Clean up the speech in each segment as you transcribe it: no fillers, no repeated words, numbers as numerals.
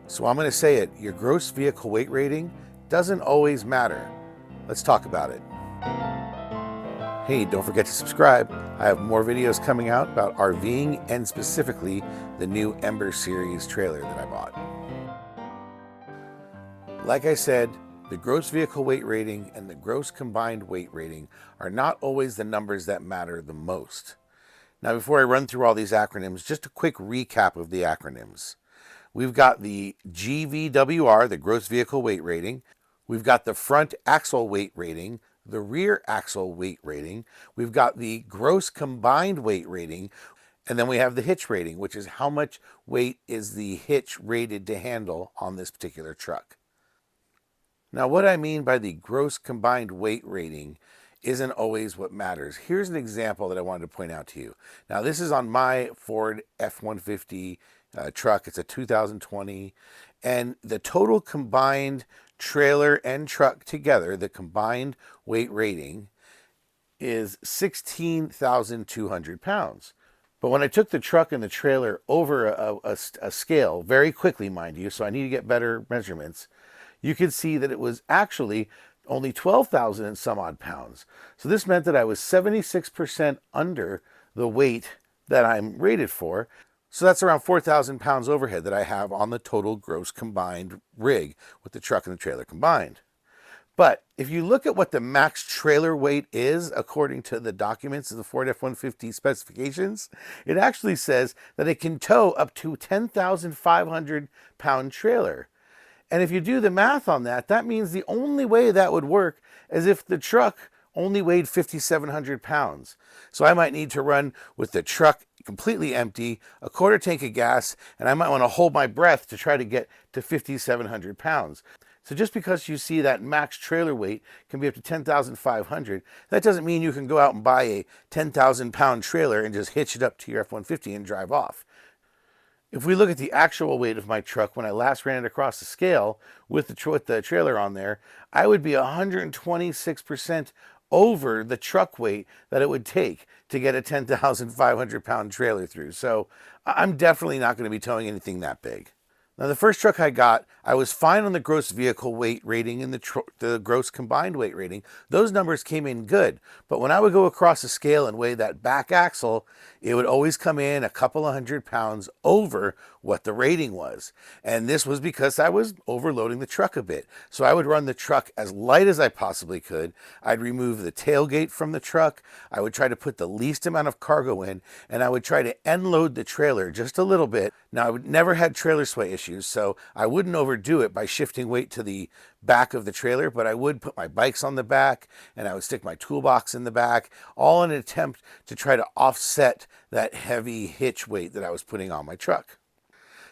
So I'm going to say it, your gross vehicle weight rating doesn't always matter. Let's talk about it. Hey, don't forget to subscribe. I have more videos coming out about RVing and specifically the new Ember series trailer that I bought. Like I said, the gross vehicle weight rating and the gross combined weight rating are not always the numbers that matter the most. Now, before I run through all these acronyms, just a quick recap of the acronyms. We've got the GVWR, the gross vehicle weight rating. We've got the front axle weight rating, the rear axle weight rating. We've got the gross combined weight rating. And then we have the hitch rating, which is how much weight is the hitch rated to handle on this particular truck. Now, what I mean by the gross combined weight rating isn't always what matters. Here's an example that I wanted to point out to you. Now, this is on my Ford F-150 truck. It's a 2020, and the total combined trailer and truck together, the combined weight rating, is 16,200 pounds. But when I took the truck and the trailer over a scale, very quickly, mind you, so I need to get better measurements, you could see that it was actually only 12,000 and some odd pounds. So this meant that I was 76% under the weight that I'm rated for. So that's around 4,000 pounds overhead that I have on the total gross combined rig with the truck and the trailer combined. But if you look at what the max trailer weight is, according to the documents of the Ford F-150 specifications, it actually says that it can tow up to 10,500 pound trailer. And if you do the math on that, that means the only way that would work is if the truck only weighed 5,700 pounds. So I might need to run with the truck completely empty, a quarter tank of gas, and I might want to hold my breath to try to get to 5,700 pounds. So just because you see that max trailer weight can be up to 10,500, that doesn't mean you can go out and buy a 10,000 pound trailer and just hitch it up to your F-150 and drive off. If we look at the actual weight of my truck when I last ran it across the scale with the trailer on there, I would be 126% over the truck weight that it would take to get a 10,500 pound trailer through. So I'm definitely not going to be towing anything that big. Now, the first truck I got, I was fine on the gross vehicle weight rating and the gross combined weight rating. Those numbers came in good. But when I would go across the scale and weigh that back axle, it would always come in a couple of hundred pounds over what the rating was. And this was because I was overloading the truck a bit. So I would run the truck as light as I possibly could. I'd remove the tailgate from the truck. I would try to put the least amount of cargo in, and I would try to end load the trailer just a little bit. Now, I never had trailer sway issues, so I wouldn't overdo it by shifting weight to the back of the trailer, but I would put my bikes on the back and I would stick my toolbox in the back, all in an attempt to try to offset that heavy hitch weight that I was putting on my truck.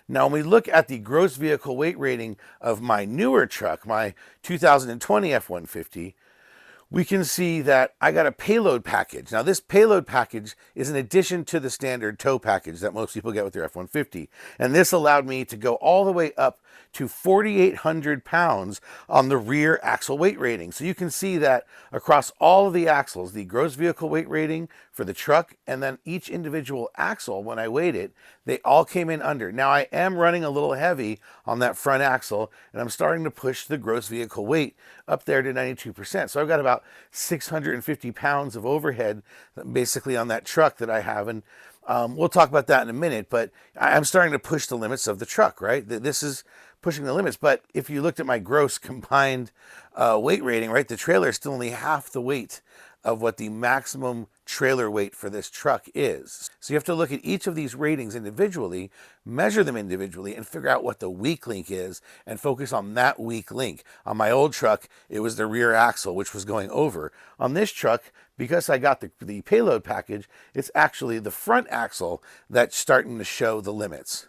Now, when we look at the gross vehicle weight rating of my newer truck, my 2020 F-150, we can see that I got a payload package. Now, this payload package is an addition to the standard tow package that most people get with their F-150. And this allowed me to go all the way up to 4,800 pounds on the rear axle weight rating. So you can see that across all of the axles, the gross vehicle weight rating for the truck and then each individual axle, when I weighed it, they all came in under. Now, I am running a little heavy on that front axle, and I'm starting to push the gross vehicle weight up there to 92%. So I've got about 650 pounds of overhead basically on that truck that I have. And we'll talk about that in a minute, but I'm starting to push the limits of the truck, right? This is pushing the limits. But if you looked at my gross combined weight rating, right, the trailer is still only half the weight of what the maximum trailer weight for this truck is. So you have to look at each of these ratings individually, measure them individually, and figure out what the weak link is and focus on that weak link. On my old truck, it was the rear axle, which was going over. On this truck, because I got the payload package, it's actually the front axle that's starting to show the limits.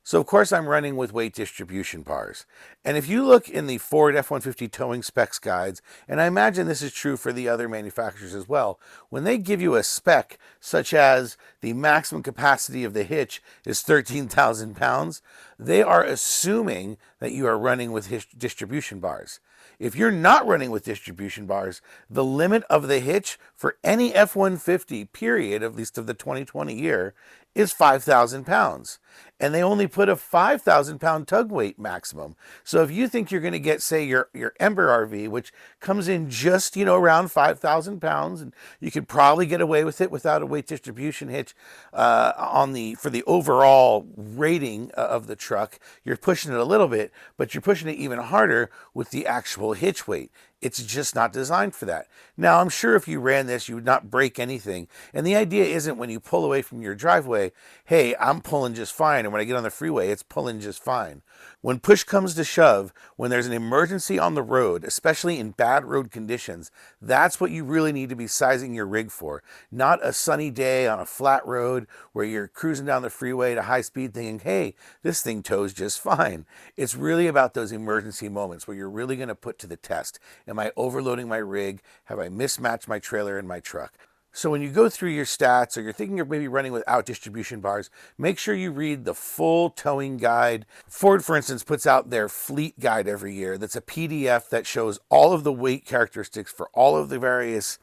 So of course I'm running with weight distribution bars. And if you look in the Ford F-150 towing specs guides, and I imagine this is true for the other manufacturers as well, when they give you a spec such as the maximum capacity of the hitch is 13,000 pounds, They are assuming that you are running with distribution bars. If you're not running with distribution bars, the limit of the hitch for any F-150 period, at least of the 2020 year, is 5,000 pounds. And they only put a 5,000 pound tug weight maximum. So if you think you're going to get, say, your Ember RV, which comes in just, around 5,000 pounds, and you could probably get away with it without a weight distribution hitch for the overall rating of the truck, you're pushing it a little bit, but you're pushing it even harder with the actual hitch weight. It's just not designed for that. Now, I'm sure if you ran this, you would not break anything. And the idea isn't when you pull away from your driveway, hey, I'm pulling just fine. And when I get on the freeway, it's pulling just fine. When push comes to shove, when there's an emergency on the road, especially in bad road conditions, that's what you really need to be sizing your rig for. Not a sunny day on a flat road where you're cruising down the freeway at a high speed thinking, hey, this thing tows just fine. It's really about those emergency moments where you're really going to put to the test. Am I overloading my rig? Have I mismatched my trailer and my truck? So when you go through your stats, or you're thinking of maybe running without distribution bars, make sure you read the full towing guide. Ford, for instance, puts out their fleet guide every year. That's a PDF that shows all of the weight characteristics for all of the various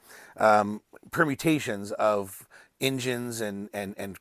permutations of engines and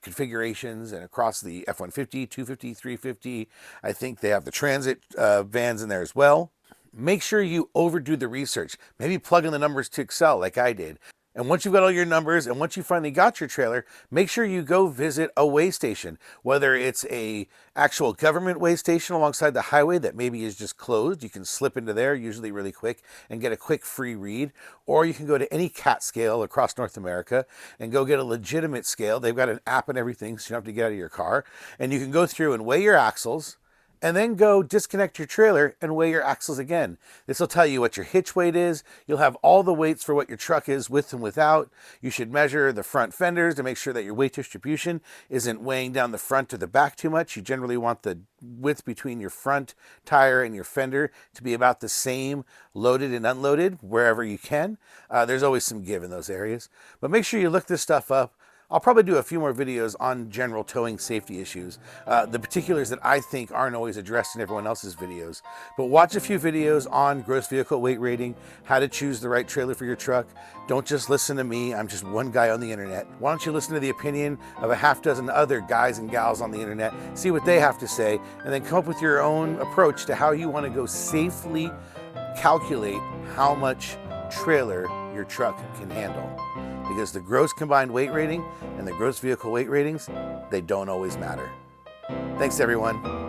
configurations, and across the F-150, 250, 350. I think they have the transit vans in there as well. Make sure you overdo the research. Maybe plug in the numbers to Excel like I did. And once you've got all your numbers, and once you finally got your trailer, make sure you go visit a weigh station, whether it's a actual government weigh station alongside the highway that maybe is just closed. You can slip into there usually really quick and get a quick free read, or you can go to any CAT scale across North America and go get a legitimate scale. They've got an app and everything, so you don't have to get out of your car, and you can go through and weigh your axles, and then go disconnect your trailer and weigh your axles again. This will tell you what your hitch weight is. You'll have all the weights for what your truck is with and without. You should measure the front fenders to make sure that your weight distribution isn't weighing down the front or the back too much. You generally want the width between your front tire and your fender to be about the same, loaded and unloaded wherever you can. There's always some give in those areas. But make sure you look this stuff up. I'll probably do a few more videos on general towing safety issues, the particulars that I think aren't always addressed in everyone else's videos. But watch a few videos on gross vehicle weight rating, how to choose the right trailer for your truck. Don't just listen to me. I'm just one guy on the internet. Why don't you listen to the opinion of a half dozen other guys and gals on the internet, see what they have to say, and then come up with your own approach to how you want to go safely calculate how much trailer your truck can handle. Because the gross combined weight rating and the gross vehicle weight ratings, they don't always matter. Thanks, everyone.